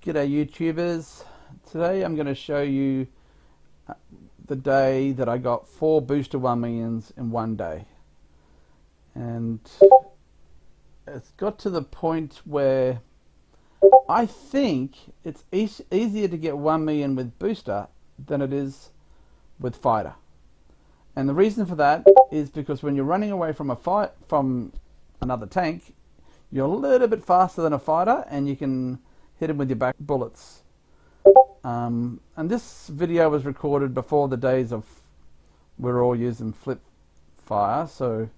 G'day YouTubers. Today I'm going to show you the day that I got 4 booster 1 millions in one day. And it's got to the point where I think it's easier to get 1 million with booster than it is with fighter. And the reason for that is because when you're running away from from another tank, you're a little bit faster than a fighter and you can hit him with your back bullets. And this video was recorded before the days of we're all using flip fire, so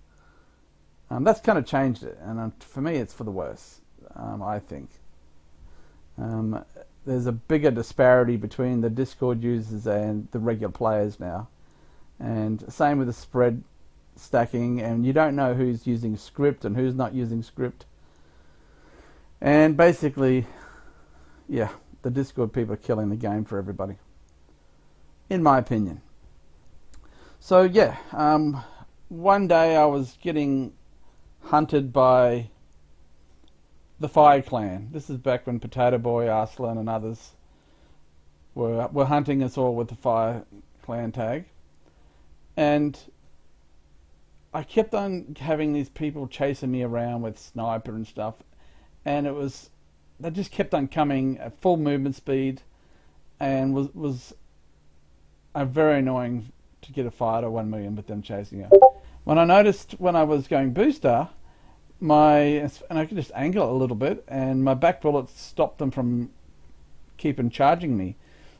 that's kind of changed it, and for me it's for the worse. I think there's a bigger disparity between the Discord users and the regular players now, and same with the spread stacking, and you don't know who's using script and who's not using script. And basically, yeah, the Discord people are killing the game for everybody, in my opinion. So yeah, one day I was getting hunted by the Fire Clan. This is back when Potato Boy, Arslan and others were hunting us all with the Fire Clan tag. And I kept on having these people chasing me around with sniper and stuff, and they just kept on coming at full movement speed, and was very annoying to get a fighter 1 million with them chasing her. When I noticed when I was going booster, and I could just angle it a little bit, and my back bullets stopped them from keeping charging me.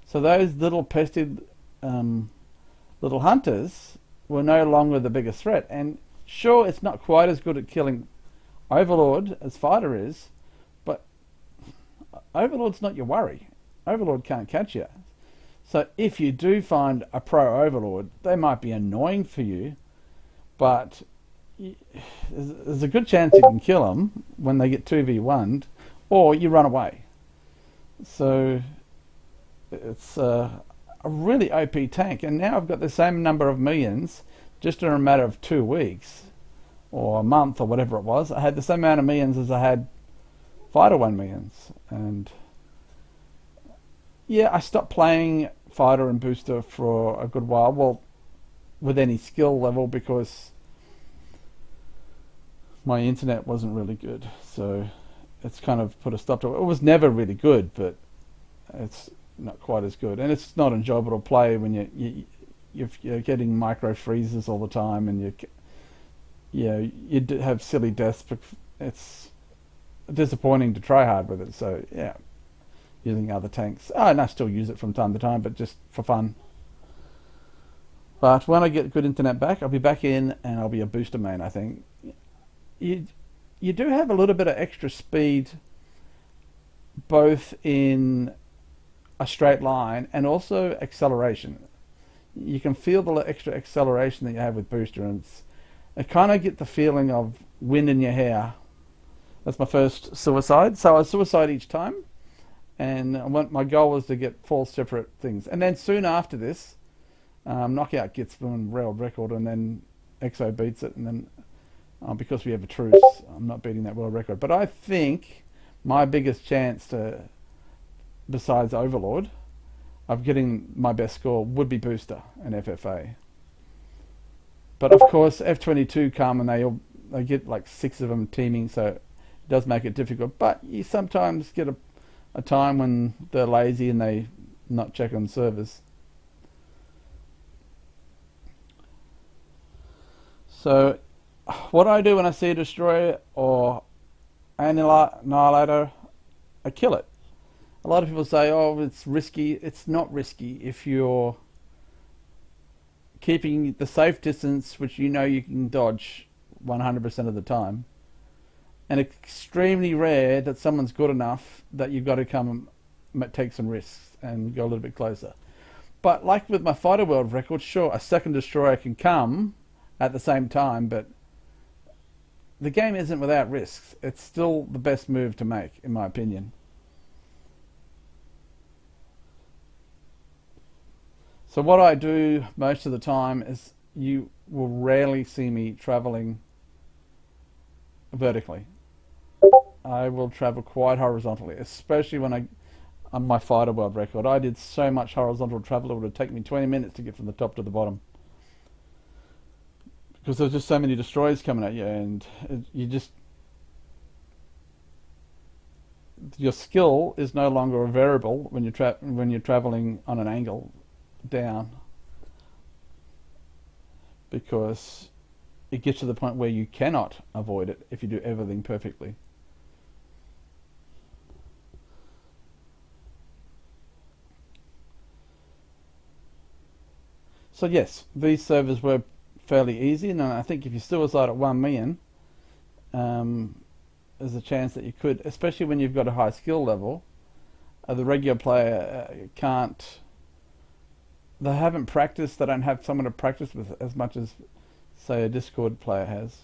So those little pested little hunters were no longer the biggest threat. And sure, it's not quite as good at killing Overlord as fighter is, but Overlord's not your worry. Overlord can't catch you. So if you do find a pro Overlord, they might be annoying for you, but there's a good chance you can kill them when they get 2v1'd, or you run away. So it's a really OP tank, and now I've got the same number of millions just in a matter of 2 weeks or a month or whatever it was. I had the same amount of millions as I had fighter 1 millions. And yeah, I stopped playing fighter and booster for a good while, well, with any skill level, because my internet wasn't really good, so it's kind of put a stop to it. It was never really good, but it's not quite as good, and it's not enjoyable to play when you're getting micro freezes all the time, and you have silly deaths. It's disappointing to try hard with it. So yeah, using other tanks. And I still use it from time to time, but just for fun. But when I get good internet back, I'll be back in, and I'll be a booster main, I think. You do have a little bit of extra speed, both in a straight line and also acceleration. You can feel the extra acceleration that you have with booster, and I kind of get the feeling of wind in your hair. That's my first suicide. So I suicide each time, and my goal was to get 4 separate things. And then soon after this, Knockout gets the world record, and then EXO beats it, and then because we have a truce, I'm not beating that world record. But I think my biggest chance besides Overlord, of getting my best score would be booster and FFA. But of course, F22 come and they get like 6 of them teaming, so it does make it difficult. But you sometimes get a time when they're lazy and they not check on servers. So what I do when I see a destroyer or annihilator, I kill it. A lot of people say, oh, it's risky. It's not risky if you're keeping the safe distance, which you know you can dodge 100% of the time. And it's extremely rare that someone's good enough that you've got to come and take some risks and go a little bit closer. But like with my fighter world record, sure, a second destroyer can come at the same time, but the game isn't without risks. It's still the best move to make, in my opinion. So what I do most of the time is, you will rarely see me traveling vertically. I will travel quite horizontally, especially when on my fighter world record. I did so much horizontal travel it would have taken me 20 minutes to get from the top to the bottom. Because there's just so many destroyers coming at you, and you just... Your skill is no longer a variable when you're traveling on an angle down, because it gets to the point where you cannot avoid it if you do everything perfectly. So yes, these servers were fairly easy, and I think if you suicide at 1 million, there's a chance that you could, especially when you've got a high skill level. The regular player can't... They haven't practiced, they don't have someone to practice with as much as, say, a Discord player has.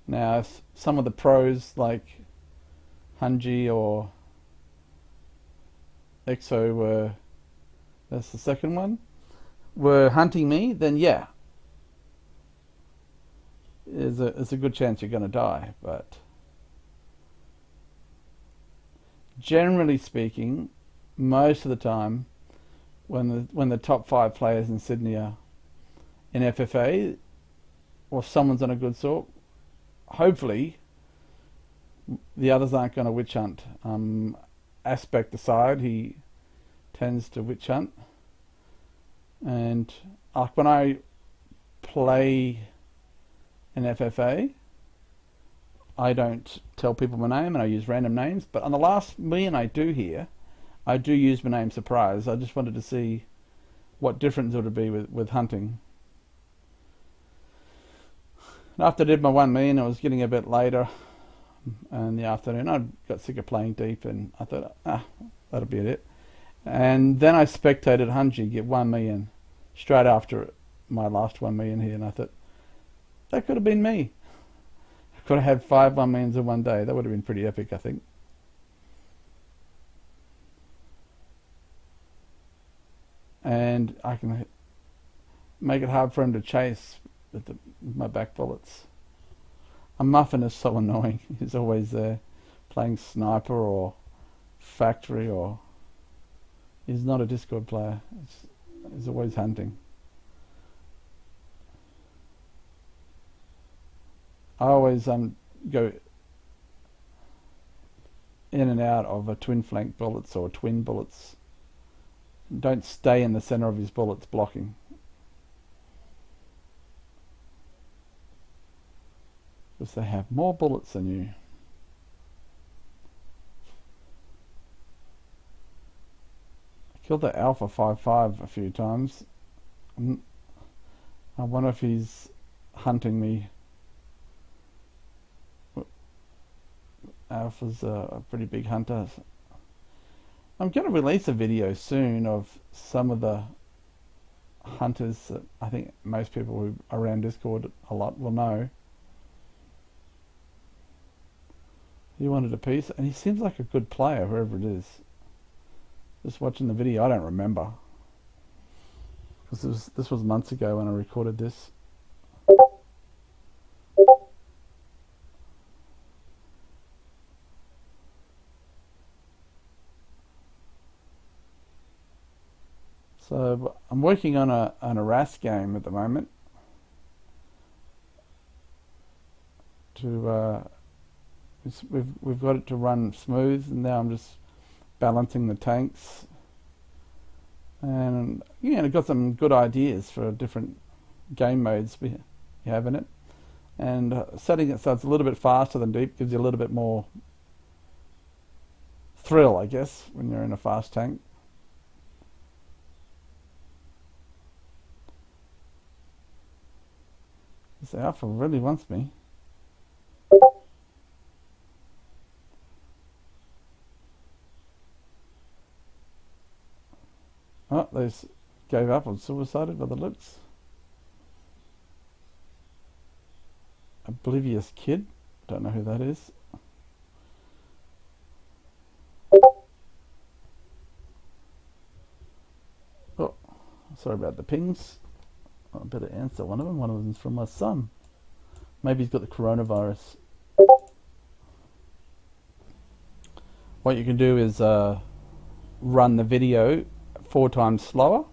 Now, if some of the pros like Hunji or Exo were... That's the second one. Were hunting me, then yeah, there's a good chance you're going to die. But generally speaking, most of the time, when the top 5 players in Sydney are in FFA, or someone's on a good sort, hopefully the others aren't going to witch hunt. Aspect aside, he tends to witch hunt. And like when I play in FFA, I don't tell people my name and I use random names. But on the last million I do here, I do use my name Surprise. I just wanted to see what difference it would be with hunting. And after I did my 1 million, it was getting a bit later in the afternoon. I got sick of playing deep and I thought, that'll be it. And then I spectated Hunji get 1 million straight after my last 1 million here, and I thought, that could have been me. I could have had 5 1 millions in one day. That would have been pretty epic, I think. And I can make it hard for him to chase with my back bullets. A Muffin is so annoying. He's always there playing sniper or factory, or... He's not a Discord player. He's always hunting. I always go in and out of a twin flank bullets or twin bullets. Don't stay in the center of his bullets blocking. Because they have more bullets than you. Killed the Alpha 5-5 a few times. I wonder if he's hunting me. Alpha's a pretty big hunter. I'm going to release a video soon of some of the hunters that I think most people who are around Discord a lot will know. He wanted a piece, and he seems like a good player, whoever it is. Just watching the video, I don't remember, because this was months ago when I recorded this. So I'm working on a RAS game at the moment to we've got it to run smooth, and now I'm just balancing the tanks, and I've got some good ideas for different game modes we have in it, and setting it so it's a little bit faster than deep gives you a little bit more thrill, I guess, when you're in a fast tank. The Alpha really wants me. Oh, they gave up on suicided by the looks. Oblivious Kid. Don't know who that is. Oh, sorry about the pings. I better answer one of them. One of them's from my son. Maybe he's got the coronavirus. What you can do is run the video 4 times slower,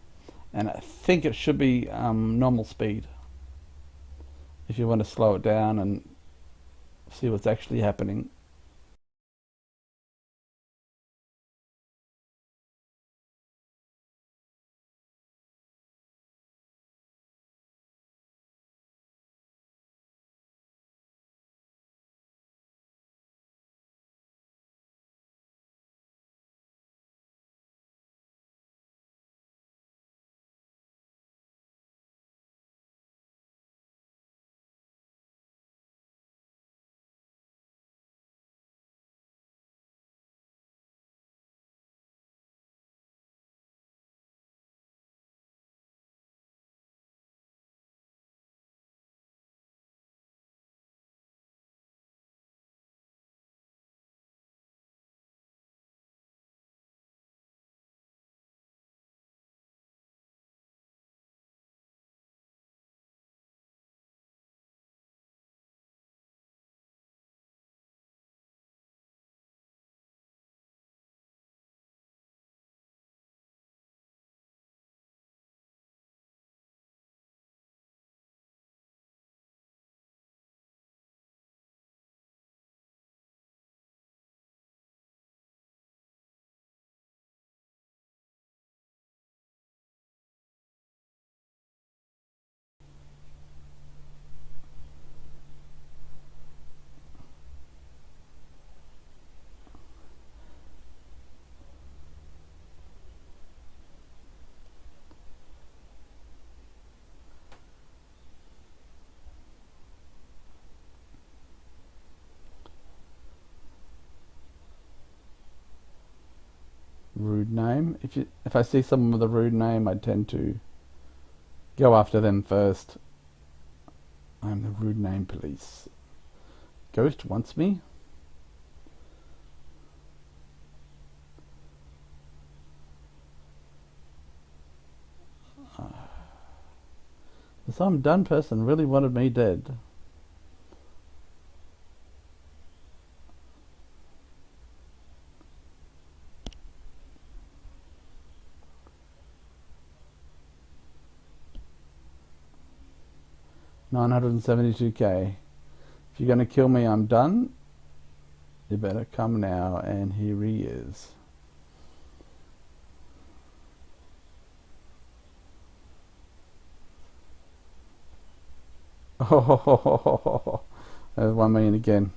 and I think it should be normal speed if you want to slow it down and see what's actually happening. Rude name. If I see someone with a rude name, I tend to go after them first. I'm the rude name police. Ghost wants me. Some dumb person really wanted me dead. $972K. If you're gonna kill me, I'm done. You better come now, and here he is. Oh, there's 1 million again.